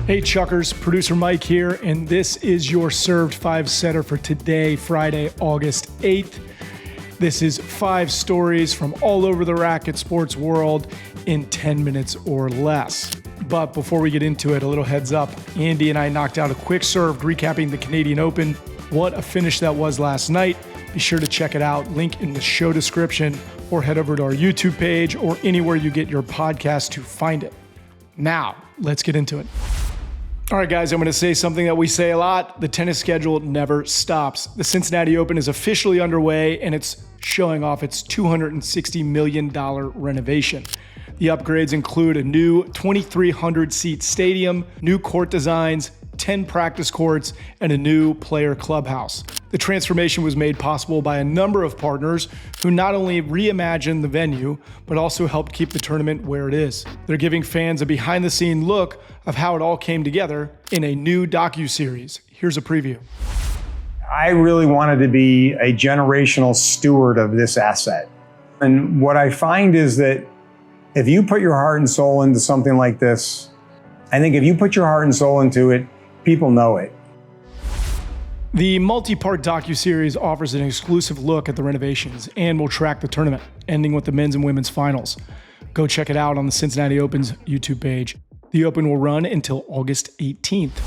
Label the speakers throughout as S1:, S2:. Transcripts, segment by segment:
S1: Hey Chuckers, producer Mike here, and this is your Served 5 setter for today, Friday, August 8th. This is 5 stories from all over the racket sports world in 10 minutes or less. But before we get into it, a little heads up. Andy and I knocked out a quick serve recapping the Canadian Open. What a finish that was last night. Be sure to check it out. Link in the show description, or head over to our YouTube page or anywhere you get your podcast to find it. Now, let's get into it. All right, guys, I'm going to say something that we say a lot. The tennis schedule never stops. The Cincinnati Open is officially underway, and it's showing off its $260 million renovation. The upgrades include a new 2,300-seat stadium, new court designs, 10 practice courts, and a new player clubhouse. The transformation was made possible by a number of partners who not only reimagined the venue, but also helped keep the tournament where it is. They're giving fans a behind-the-scene look of how it all came together in a new docuseries. Here's a preview.
S2: I really wanted to be a generational steward of this asset. And what I find is that if you put your heart and soul into something like this, I think if you put your heart and soul into it, people know it.
S1: The multi-part docuseries offers an exclusive look at the renovations and will track the tournament, ending with the men's and women's finals. Go check it out on the Cincinnati Open's YouTube page. The Open will run until August 18th.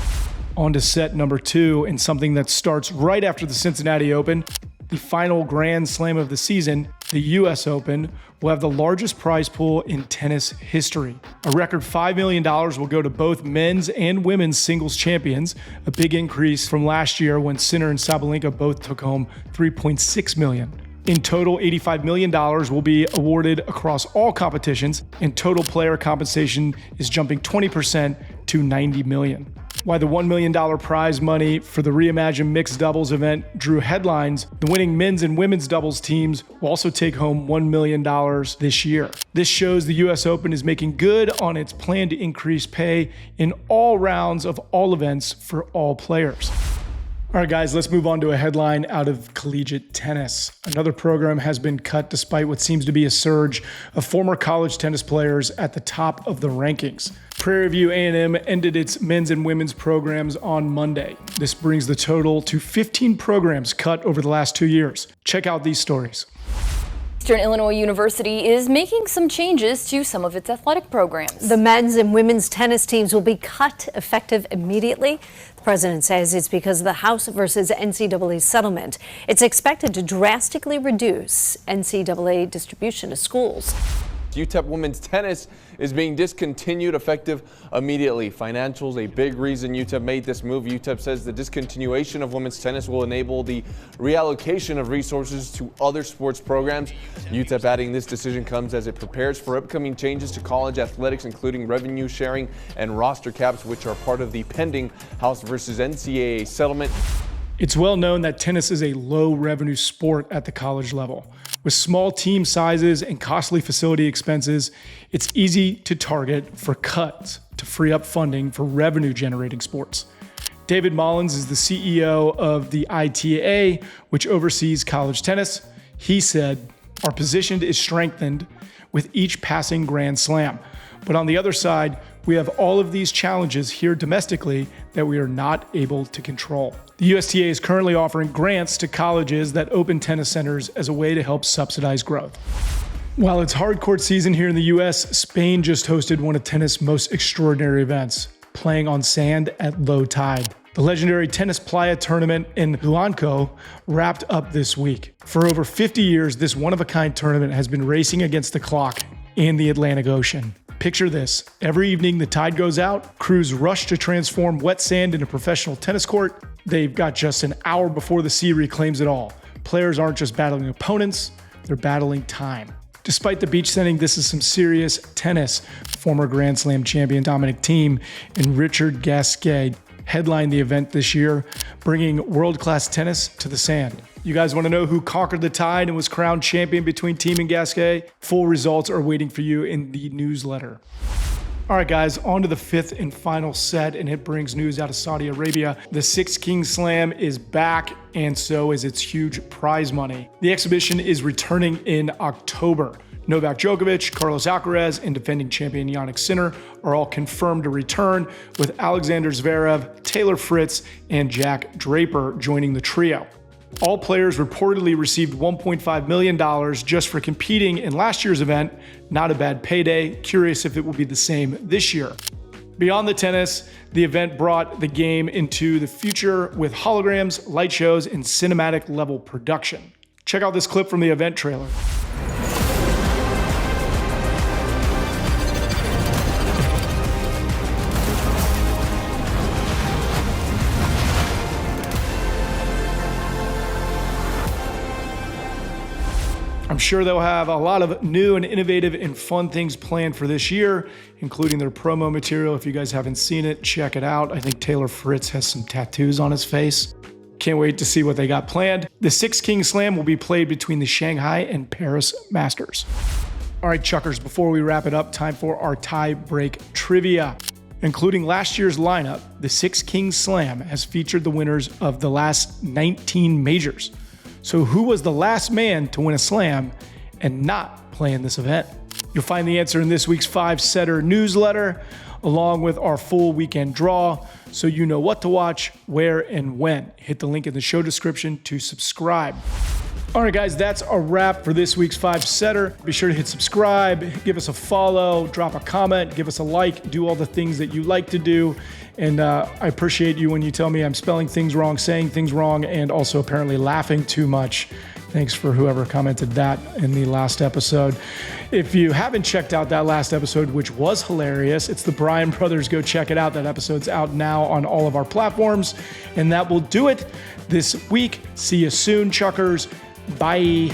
S1: On to set number 2, and something that starts right after the Cincinnati Open. The final Grand Slam of the season, the US Open, will have the largest prize pool in tennis history. A record $5 million will go to both men's and women's singles champions, a big increase from last year when Sinner and Sabalenka both took home $3.6 million. In total, $85 million will be awarded across all competitions, and total player compensation is jumping 20% to $90 million. While the $1 million prize money for the reimagined mixed doubles event drew headlines, the winning men's and women's doubles teams will also take home $1 million this year. This shows the US Open is making good on its plan to increase pay in all rounds of all events for all players. All right, guys, let's move on to a headline out of collegiate tennis. Another program has been cut despite what seems to be a surge of former college tennis players at the top of the rankings. Prairie View A&M ended its men's and women's programs on Monday. This brings the total to 15 programs cut over the last 2 years. Check out these stories.
S3: Eastern Illinois University is making some changes to some of its athletic programs.
S4: The men's and women's tennis teams will be cut effective immediately. The president says it's because of the House versus NCAA settlement. It's expected to drastically reduce NCAA distribution to schools.
S5: UTEP women's tennis is being discontinued effective immediately. Financials, a big reason UTEP made this move. UTEP says the discontinuation of women's tennis will enable the reallocation of resources to other sports programs. UTEP adding this decision comes as it prepares for upcoming changes to college athletics, including revenue sharing and roster caps, which are part of the pending House versus NCAA settlement.
S1: It's well known that tennis is a low revenue sport at the college level. With small team sizes and costly facility expenses, it's easy to target for cuts to free up funding for revenue generating sports. David Mullins is the CEO of the ITA, which oversees college tennis. He said, "Our position is strengthened with each passing Grand Slam. But on the other side, we have all of these challenges here domestically that we are not able to control." The USTA is currently offering grants to colleges that open tennis centers as a way to help subsidize growth. While it's hard court season here in the US, Spain just hosted one of tennis' most extraordinary events, playing on sand at low tide. The legendary Tennis Playa tournament in Blanco wrapped up this week. For over 50 years, this one-of-a-kind tournament has been racing against the clock in the Atlantic Ocean. Picture this. Every evening the tide goes out, crews rush to transform wet sand into professional tennis court. They've got just an hour before the sea reclaims it all. Players aren't just battling opponents, they're battling time. Despite the beach setting, this is some serious tennis. Former Grand Slam champion Dominic Thiem and Richard Gasquet headlined the event this year, bringing world-class tennis to the sand. You guys want to know who conquered the tide and was crowned champion between Thiem and Gasquet? Full results are waiting for you in the newsletter. All right, guys, on to the 5th and final set, and it brings news out of Saudi Arabia. The Six Kings Slam is back, and so is its huge prize money. The exhibition is returning in October. Novak Djokovic, Carlos Alcaraz, and defending champion Jannik Sinner are all confirmed to return, with Alexander Zverev, Taylor Fritz, and Jack Draper joining the trio. All players reportedly received $1.5 million just for competing in last year's event. Not a bad payday. Curious if it will be the same this year. Beyond the tennis, the event brought the game into the future with holograms, light shows, and cinematic level production. Check out this clip from the event trailer. I'm sure they'll have a lot of new and innovative and fun things planned for this year, including their promo material. If you guys haven't seen it, check it out. I think Taylor Fritz has some tattoos on his face. Can't wait to see what they got planned. The Six Kings Slam will be played between the Shanghai and Paris Masters. All right, Chuckers, before we wrap it up, time for our tie break trivia. Including last year's lineup, the Six Kings Slam has featured the winners of the last 19 majors. So who was the last man to win a slam and not play in this event? You'll find the answer in this week's 5-setter newsletter, along with our full weekend draw, so you know what to watch, where, and when. Hit the link in the show description to subscribe. All right, guys, that's a wrap for this week's 5-setter. Be sure to hit subscribe, give us a follow, drop a comment, give us a like, do all the things that you like to do. And I appreciate you when you tell me I'm spelling things wrong, saying things wrong, and also apparently laughing too much. Thanks for whoever commented that in the last episode. If you haven't checked out that last episode, which was hilarious, it's the Bryan Brothers. Go check it out. That episode's out now on all of our platforms. And that will do it this week. See you soon, Chuckers. Bye.